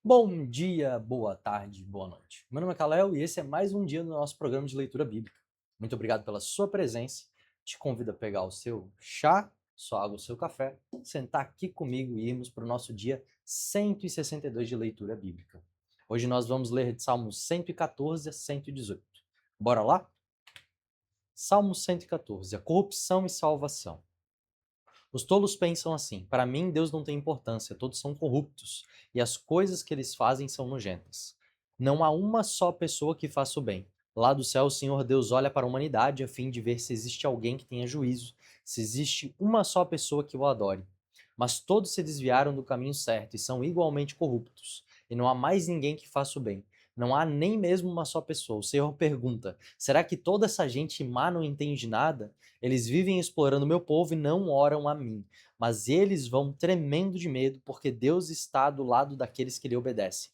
Bom dia, boa tarde, boa noite. Meu nome é Kalel e esse é mais um dia do nosso programa de leitura bíblica. Muito obrigado pela sua presença. Te convido a pegar o seu chá, sua água, o seu café, sentar aqui comigo e irmos para o nosso dia 162 de leitura bíblica. Hoje nós vamos ler de Salmos 114 a 118. Bora lá? Salmo 114, a corrupção e salvação. Os tolos pensam assim: para mim, Deus não tem importância, todos são corruptos, e as coisas que eles fazem são nojentas. Não há uma só pessoa que faça o bem. Lá do céu, o Senhor Deus olha para a humanidade a fim de ver se existe alguém que tenha juízo, se existe uma só pessoa que o adore. Mas todos se desviaram do caminho certo e são igualmente corruptos, e não há mais ninguém que faça o bem. Não há nem mesmo uma só pessoa. O Senhor pergunta: será que toda essa gente má não entende nada? Eles vivem explorando meu povo e não oram a mim. Mas eles vão tremendo de medo, porque Deus está do lado daqueles que lhe obedecem.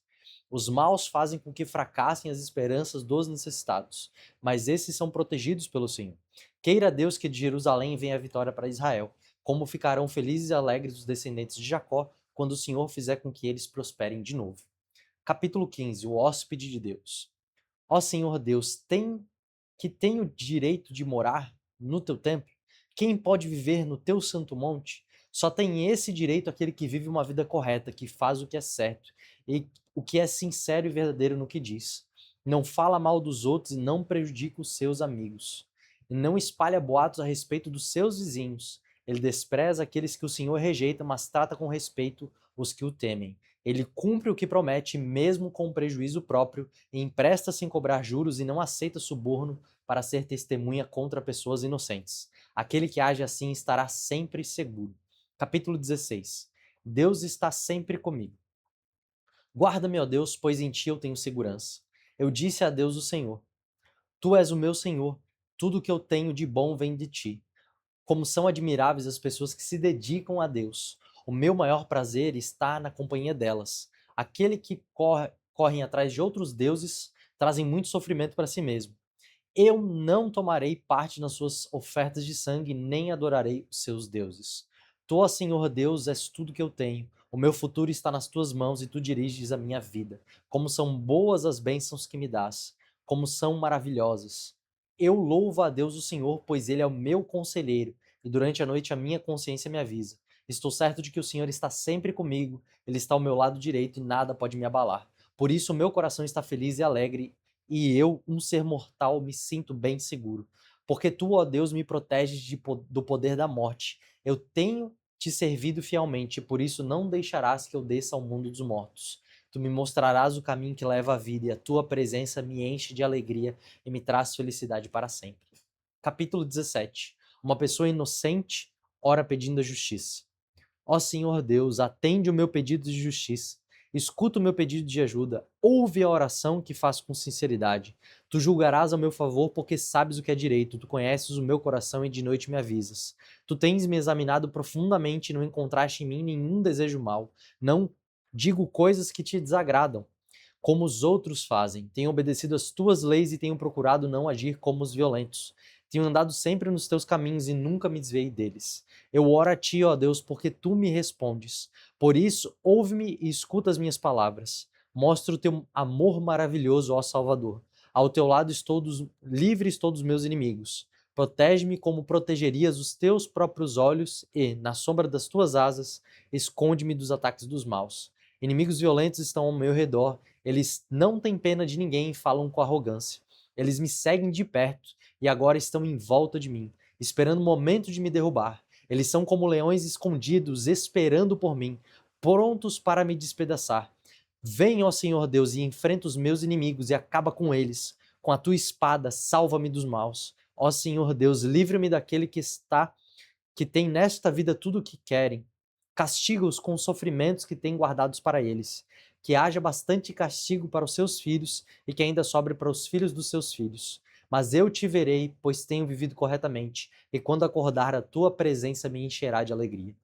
Os maus fazem com que fracassem as esperanças dos necessitados, mas esses são protegidos pelo Senhor. Queira Deus que de Jerusalém venha a vitória para Israel. Como ficarão felizes e alegres os descendentes de Jacó, quando o Senhor fizer com que eles prosperem de novo. Capítulo 15, o hóspede de Deus. Ó Senhor Deus, tem o direito de morar no teu templo? Quem pode viver no teu santo monte? Só tem esse direito aquele que vive uma vida correta, que faz o que é certo e o que é sincero e verdadeiro no que diz. Não fala mal dos outros e não prejudica os seus amigos. E não espalha boatos a respeito dos seus vizinhos. Ele despreza aqueles que o Senhor rejeita, mas trata com respeito os que o temem. Ele cumpre o que promete, mesmo com prejuízo próprio, e empresta sem cobrar juros e não aceita suborno para ser testemunha contra pessoas inocentes. Aquele que age assim estará sempre seguro. Capítulo 16. Deus está sempre comigo. Guarda-me, ó Deus, pois em ti eu tenho segurança. Eu disse a Deus o Senhor: Tu és o meu Senhor, tudo que eu tenho de bom vem de ti. Como são admiráveis as pessoas que se dedicam a Deus. O meu maior prazer está na companhia delas. Aquele que correm atrás de outros deuses trazem muito sofrimento para si mesmo. Eu não tomarei parte nas suas ofertas de sangue, nem adorarei os seus deuses. Tu, ó Senhor Deus, és tudo que eu tenho. O meu futuro está nas tuas mãos e tu diriges a minha vida. Como são boas as bênçãos que me dás, como são maravilhosas. Eu louvo a Deus o Senhor, pois ele é o meu conselheiro, e durante a noite a minha consciência me avisa. Estou certo de que o Senhor está sempre comigo, ele está ao meu lado direito e nada pode me abalar. Por isso o meu coração está feliz e alegre e eu, um ser mortal, me sinto bem seguro. Porque tu, ó Deus, me proteges do poder da morte. Eu tenho te servido fielmente, e por isso não deixarás que eu desça ao mundo dos mortos. Tu me mostrarás o caminho que leva à vida, e a tua presença me enche de alegria e me traz felicidade para sempre. Capítulo 17. Uma pessoa inocente ora pedindo a justiça. Ó Senhor Deus, atende o meu pedido de justiça. Escuta o meu pedido de ajuda. Ouve a oração que faço com sinceridade. Tu julgarás a meu favor porque sabes o que é direito. Tu conheces o meu coração e de noite me avisas. Tu tens me examinado profundamente e não encontraste em mim nenhum desejo mau. Não digo coisas que te desagradam, como os outros fazem. Tenho obedecido às tuas leis e tenho procurado não agir como os violentos. Tenho andado sempre nos teus caminhos e nunca me desviei deles. Eu oro a ti, ó Deus, porque tu me respondes. Por isso, ouve-me e escuta as minhas palavras. Mostra o teu amor maravilhoso, ó Salvador. Ao teu lado estou livres todos os meus inimigos. Protege-me como protegerias os teus próprios olhos e, na sombra das tuas asas, esconde-me dos ataques dos maus. Inimigos violentos estão ao meu redor. Eles não têm pena de ninguém e falam com arrogância. Eles me seguem de perto e agora estão em volta de mim, esperando o momento de me derrubar. Eles são como leões escondidos, esperando por mim, prontos para me despedaçar. Vem, ó Senhor Deus, e enfrenta os meus inimigos e acaba com eles. Com a tua espada, salva-me dos maus. Ó Senhor Deus, livra-me daquele que tem nesta vida tudo o que querem. Castiga-os com os sofrimentos que têm guardados para eles. Que haja bastante castigo para os seus filhos e que ainda sobre para os filhos dos seus filhos. Mas eu te verei, pois tenho vivido corretamente, e quando acordar, a tua presença me encherá de alegria.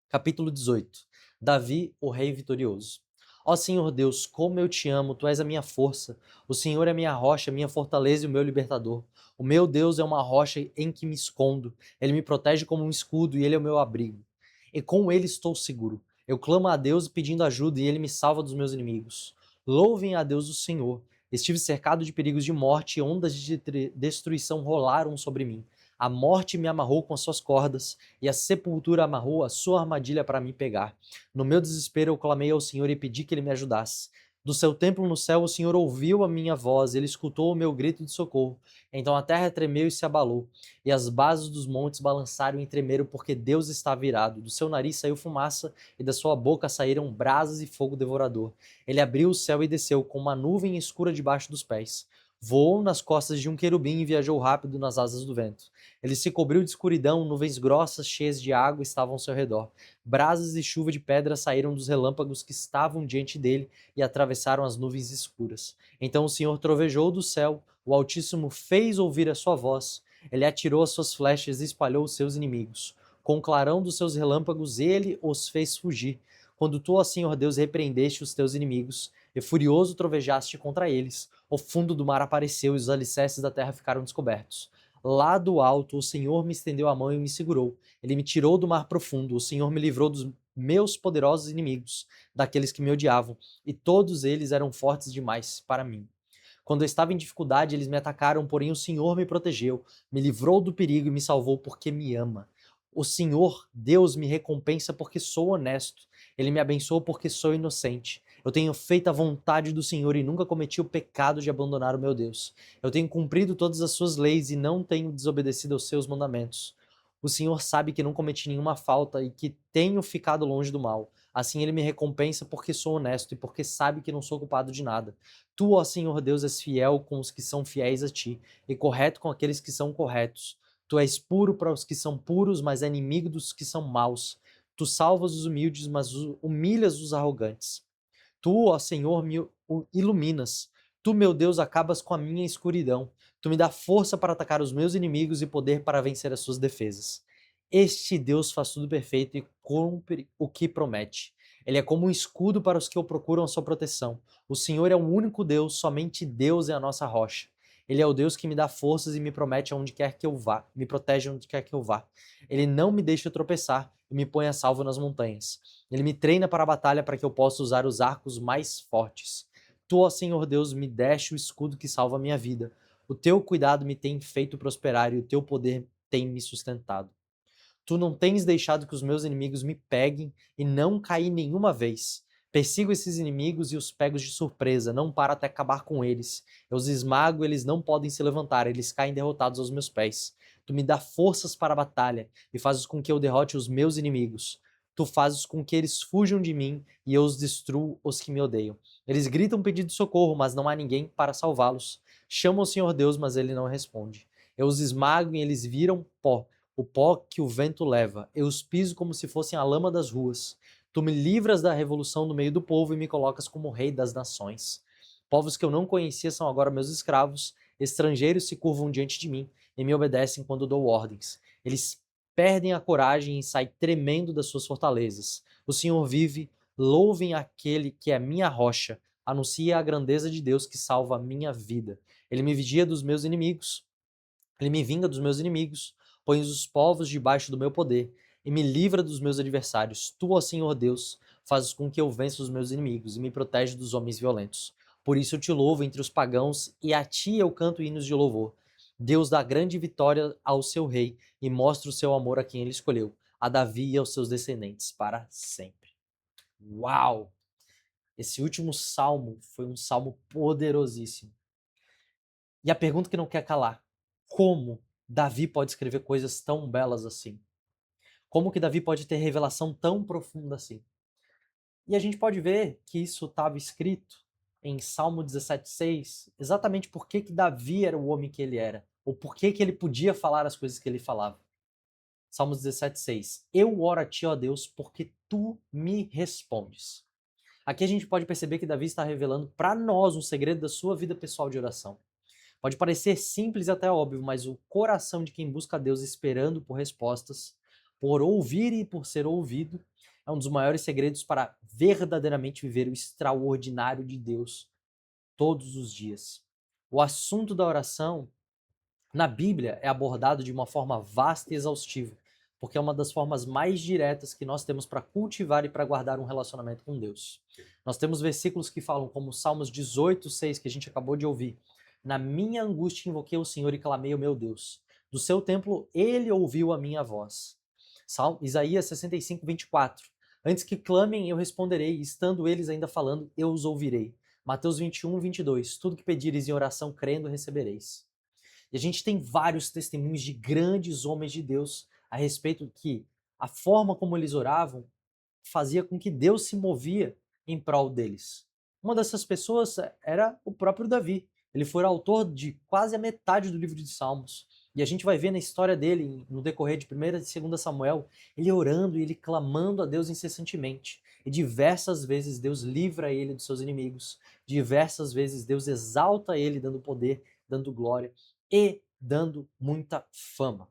Capítulo 18. Davi, o rei vitorioso. Ó Senhor Deus, como eu te amo, tu és a minha força. O Senhor é a minha rocha, a minha fortaleza e o meu libertador. O meu Deus é uma rocha em que me escondo. Ele me protege como um escudo e ele é o meu abrigo. E com ele estou seguro. Eu clamo a Deus pedindo ajuda e ele me salva dos meus inimigos. Louvem a Deus o Senhor. Estive cercado de perigos de morte e ondas de destruição rolaram sobre mim. A morte me amarrou com as suas cordas e a sepultura amarrou a sua armadilha para me pegar. No meu desespero eu clamei ao Senhor e pedi que ele me ajudasse. Do seu templo no céu o Senhor ouviu a minha voz, ele escutou o meu grito de socorro. Então a terra tremeu e se abalou, e as bases dos montes balançaram e tremeram porque Deus estava irado. Do seu nariz saiu fumaça e da sua boca saíram brasas e fogo devorador. Ele abriu o céu e desceu com uma nuvem escura debaixo dos pés. Voou nas costas de um querubim e viajou rápido nas asas do vento. Ele se cobriu de escuridão, nuvens grossas cheias de água estavam ao seu redor. Brasas e chuva de pedra saíram dos relâmpagos que estavam diante dele e atravessaram as nuvens escuras. Então o Senhor trovejou do céu, o Altíssimo fez ouvir a sua voz, ele atirou as suas flechas e espalhou os seus inimigos. Com o clarão dos seus relâmpagos ele os fez fugir. Quando tu, ó Senhor Deus, repreendeste os teus inimigos, e furioso trovejaste contra eles, o fundo do mar apareceu e os alicerces da terra ficaram descobertos. Lá do alto o Senhor me estendeu a mão e me segurou. Ele me tirou do mar profundo, o Senhor me livrou dos meus poderosos inimigos, daqueles que me odiavam, e todos eles eram fortes demais para mim. Quando eu estava em dificuldade, eles me atacaram, porém o Senhor me protegeu, me livrou do perigo e me salvou porque me ama. O Senhor, Deus, me recompensa porque sou honesto. Ele me abençoou porque sou inocente. Eu tenho feito a vontade do Senhor e nunca cometi o pecado de abandonar o meu Deus. Eu tenho cumprido todas as suas leis e não tenho desobedecido aos seus mandamentos. O Senhor sabe que não cometi nenhuma falta e que tenho ficado longe do mal. Assim ele me recompensa porque sou honesto e porque sabe que não sou culpado de nada. Tu, ó Senhor Deus, és fiel com os que são fiéis a ti e correto com aqueles que são corretos. Tu és puro para os que são puros, mas é inimigo dos que são maus. Tu salvas os humildes, mas humilhas os arrogantes. Tu, ó Senhor, me iluminas. Tu, meu Deus, acabas com a minha escuridão. Tu me dá força para atacar os meus inimigos e poder para vencer as suas defesas. Este Deus faz tudo perfeito e cumpre o que promete. Ele é como um escudo para os que o procuram a sua proteção. O Senhor é o único Deus, somente Deus é a nossa rocha. Ele é o Deus que me dá forças e me promete aonde quer que eu vá, me protege onde quer que eu vá. Ele não me deixa tropeçar e me põe a salvo nas montanhas. Ele me treina para a batalha para que eu possa usar os arcos mais fortes. Tu, ó Senhor Deus, me deste o escudo que salva a minha vida. O teu cuidado me tem feito prosperar e o teu poder tem me sustentado. Tu não tens deixado que os meus inimigos me peguem e não caí nenhuma vez. Persigo esses inimigos e os pego de surpresa, não paro até acabar com eles. Eu os esmago, eles não podem se levantar, eles caem derrotados aos meus pés. Tu me dá forças para a batalha e fazes com que eu derrote os meus inimigos. Tu fazes com que eles fujam de mim e eu os destruo os que me odeiam. Eles gritam pedindo de socorro, mas não há ninguém para salvá-los. Chamam o Senhor Deus, mas ele não responde. Eu os esmago e eles viram pó, o pó que o vento leva. Eu os piso como se fossem a lama das ruas. Tu me livras da revolução no meio do povo e me colocas como rei das nações. Povos que eu não conhecia são agora meus escravos, estrangeiros se curvam diante de mim e me obedecem quando dou ordens. Eles perdem a coragem e saem tremendo das suas fortalezas. O Senhor vive, louvem aquele que é minha rocha, anuncie a grandeza de Deus que salva a minha vida. Ele me vigia dos meus inimigos, ele me vinga dos meus inimigos, põe os povos debaixo do meu poder e me livra dos meus adversários. Tu, ó Senhor Deus, fazes com que eu vença os meus inimigos e me protege dos homens violentos. Por isso eu te louvo entre os pagãos e a ti eu canto hinos de louvor. Deus dá grande vitória ao seu rei e mostra o seu amor a quem ele escolheu, a Davi e aos seus descendentes para sempre. Uau! Esse último salmo foi um salmo poderosíssimo. E a pergunta que não quer calar: como Davi pode escrever coisas tão belas assim? Como que Davi pode ter revelação tão profunda assim? E a gente pode ver que isso estava escrito em Salmo 17,6, exatamente por que Davi era o homem que ele era, ou por que ele podia falar as coisas que ele falava. Salmo 17,6. Eu oro a ti, ó Deus, porque tu me respondes. Aqui a gente pode perceber que Davi está revelando para nós um segredo da sua vida pessoal de oração. Pode parecer simples e até óbvio, mas o coração de quem busca a Deus esperando por respostas, por ouvir e por ser ouvido, é um dos maiores segredos para verdadeiramente viver o extraordinário de Deus todos os dias. O assunto da oração na Bíblia é abordado de uma forma vasta e exaustiva, porque é uma das formas mais diretas que nós temos para cultivar e para guardar um relacionamento com Deus. Nós temos versículos que falam, como Salmos 18:6, que a gente acabou de ouvir: na minha angústia invoquei o Senhor e clamei ao meu Deus. Do seu templo ele ouviu a minha voz. Isaías 65:24. Antes que clamem, eu responderei, estando eles ainda falando, eu os ouvirei. Mateus 21:22. Tudo que pedires em oração, crendo, recebereis. E a gente tem vários testemunhos de grandes homens de Deus a respeito que a forma como eles oravam fazia com que Deus se movia em prol deles. Uma dessas pessoas era o próprio Davi. Ele foi autor de quase a metade do livro de Salmos. E a gente vai ver na história dele, no decorrer de 1ª e 2ª Samuel, ele orando e ele clamando a Deus incessantemente. E diversas vezes Deus livra ele dos seus inimigos. Diversas vezes Deus exalta ele, dando poder, dando glória e dando muita fama.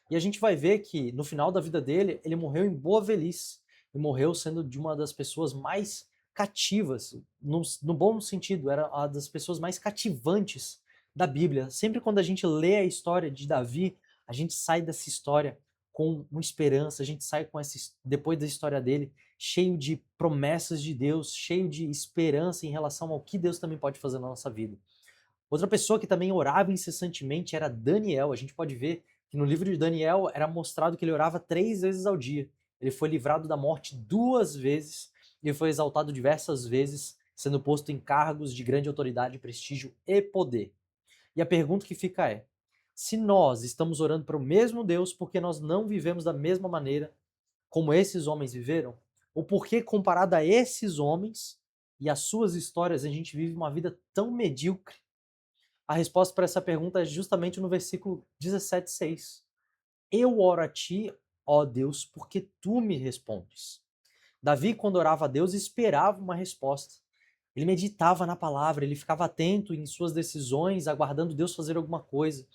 E a gente vai ver que no final da vida dele, ele morreu em boa velhice. E morreu sendo de uma das pessoas mais cativas, no bom sentido, era uma das pessoas mais cativantes da Bíblia. Sempre quando a gente lê a história de Davi, a gente sai dessa história com uma esperança, a gente sai com depois da história dele, cheio de promessas de Deus, cheio de esperança em relação ao que Deus também pode fazer na nossa vida. Outra pessoa que também orava incessantemente era Daniel. A gente pode ver que no livro de Daniel era mostrado que ele orava 3 vezes ao dia. Ele foi livrado da morte 2 vezes e foi exaltado diversas vezes, sendo posto em cargos de grande autoridade, prestígio e poder. E a pergunta que fica é: se nós estamos orando para o mesmo Deus, por que nós não vivemos da mesma maneira como esses homens viveram? Ou por que, comparado a esses homens e as suas histórias, a gente vive uma vida tão medíocre? A resposta para essa pergunta é justamente no versículo 17:6. Eu oro a ti, ó Deus, porque tu me respondes. Davi, quando orava a Deus, esperava uma resposta. Ele meditava na palavra, ele ficava atento em suas decisões, aguardando Deus fazer alguma coisa,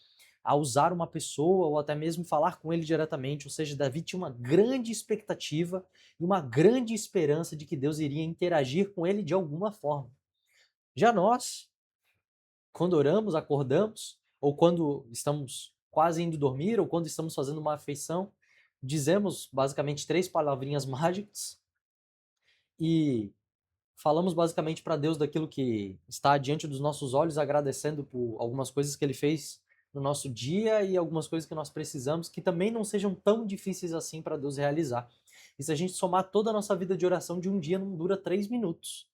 a usar uma pessoa ou até mesmo falar com ele diretamente. Ou seja, Davi tinha uma grande expectativa e uma grande esperança de que Deus iria interagir com ele de alguma forma. Já nós, quando oramos, acordamos, ou quando estamos quase indo dormir, ou quando estamos fazendo uma afeição, dizemos basicamente 3 palavrinhas mágicas e falamos basicamente para Deus daquilo que está diante dos nossos olhos, agradecendo por algumas coisas que Ele fez no nosso dia e algumas coisas que nós precisamos que também não sejam tão difíceis assim para Deus realizar. E se a gente somar toda a nossa vida de oração de um dia, não dura 3 minutos.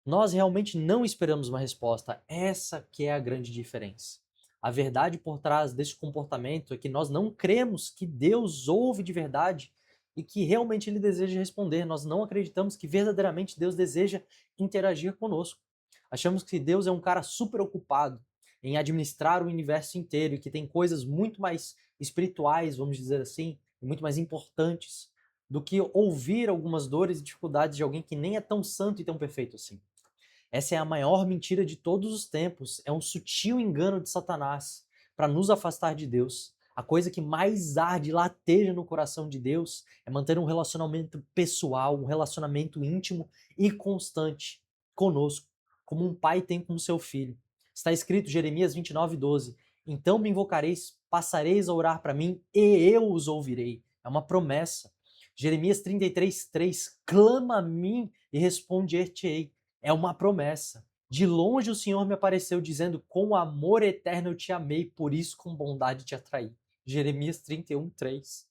Nós realmente não esperamos uma resposta. Essa que é a grande diferença. A verdade por trás desse comportamento é que nós não cremos que Deus ouve de verdade e que realmente Ele deseja responder. Nós não acreditamos que verdadeiramente Deus deseja interagir conosco. Achamos que Deus é um cara super ocupado em administrar o universo inteiro e que tem coisas muito mais espirituais, vamos dizer assim, e muito mais importantes do que ouvir algumas dores e dificuldades de alguém que nem é tão santo e tão perfeito assim. Essa é a maior mentira de todos os tempos. É um sutil engano de Satanás para nos afastar de Deus. A coisa que mais arde e lateja no coração de Deus é manter um relacionamento pessoal, um relacionamento íntimo e constante conosco, como um pai tem com seu filho. Está escrito Jeremias 29:12. Então me invocareis, passareis a orar para mim e eu os ouvirei. É uma promessa. Jeremias 33:3. Clama a mim e responder-te-ei. É uma promessa. De longe o Senhor me apareceu dizendo: com amor eterno eu te amei, por isso com bondade te atraí. Jeremias 31:3.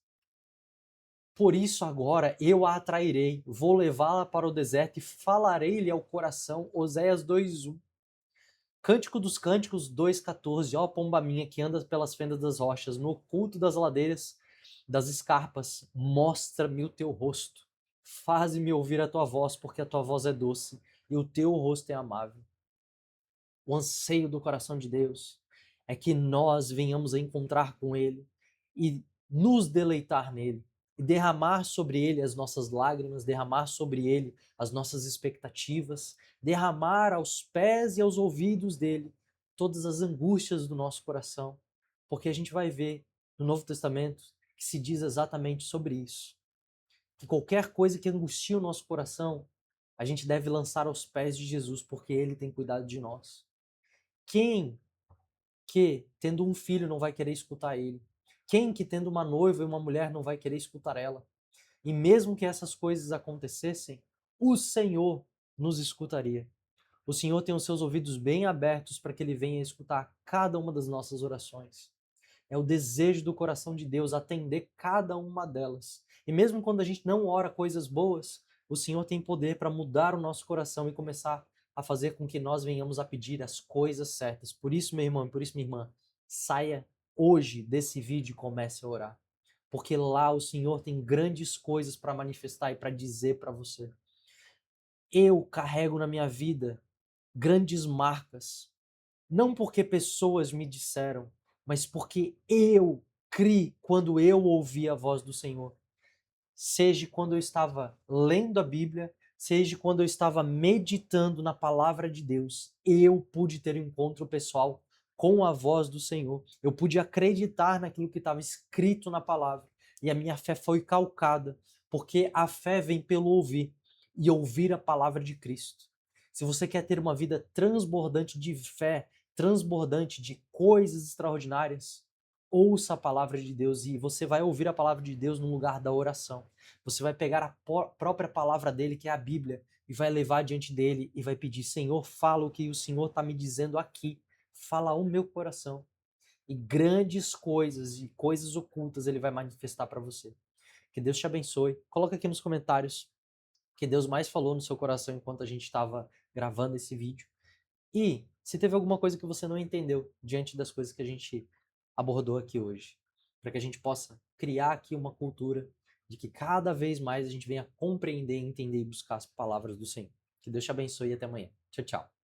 Por isso agora eu a atrairei, vou levá-la para o deserto e falarei-lhe ao coração. Oséias 2:1. Cântico dos Cânticos 2:14. Ó pomba minha que andas pelas fendas das rochas, no oculto das ladeiras das escarpas, mostra-me o teu rosto. Faze-me ouvir a tua voz, porque a tua voz é doce e o teu rosto é amável. O anseio do coração de Deus é que nós venhamos a encontrar com Ele e nos deleitar nele, e derramar sobre Ele as nossas lágrimas, derramar sobre Ele as nossas expectativas, derramar aos pés e aos ouvidos dele todas as angústias do nosso coração, porque a gente vai ver no Novo Testamento que se diz exatamente sobre isso, que qualquer coisa que angustia o nosso coração, a gente deve lançar aos pés de Jesus, porque Ele tem cuidado de nós. Quem que, tendo um filho, não vai querer escutar ele? Quem que tendo uma noiva e uma mulher não vai querer escutar ela? E mesmo que essas coisas acontecessem, o Senhor nos escutaria. O Senhor tem os seus ouvidos bem abertos para que Ele venha escutar cada uma das nossas orações. É o desejo do coração de Deus atender cada uma delas. E mesmo quando a gente não ora coisas boas, o Senhor tem poder para mudar o nosso coração e começar a fazer com que nós venhamos a pedir as coisas certas. Por isso, meu irmão, por isso, minha irmã, saia hoje desse vídeo e comece a orar. Porque lá o Senhor tem grandes coisas para manifestar e para dizer para você. Eu carrego na minha vida grandes marcas, não porque pessoas me disseram, mas porque eu criei quando eu ouvi a voz do Senhor. Seja quando eu estava lendo a Bíblia, seja quando eu estava meditando na palavra de Deus, eu pude ter um encontro pessoal com a voz do Senhor. Eu pude acreditar naquilo que estava escrito na palavra. E a minha fé foi calcada, porque a fé vem pelo ouvir e ouvir a palavra de Cristo. Se você quer ter uma vida transbordante de fé, transbordante de coisas extraordinárias, ouça a palavra de Deus e você vai ouvir a palavra de Deus no lugar da oração. Você vai pegar a própria palavra dele, que é a Bíblia, e vai levar diante dele e vai pedir: Senhor, fala o que o Senhor está me dizendo aqui. Fala ao meu coração. E grandes coisas e coisas ocultas ele vai manifestar para você. Que Deus te abençoe. Coloca aqui nos comentários o que Deus mais falou no seu coração enquanto a gente estava gravando esse vídeo. E se teve alguma coisa que você não entendeu diante das coisas que a gente abordou aqui hoje, para que a gente possa criar aqui uma cultura de que cada vez mais a gente venha compreender, entender e buscar as palavras do Senhor. Que Deus te abençoe e até amanhã. Tchau, tchau.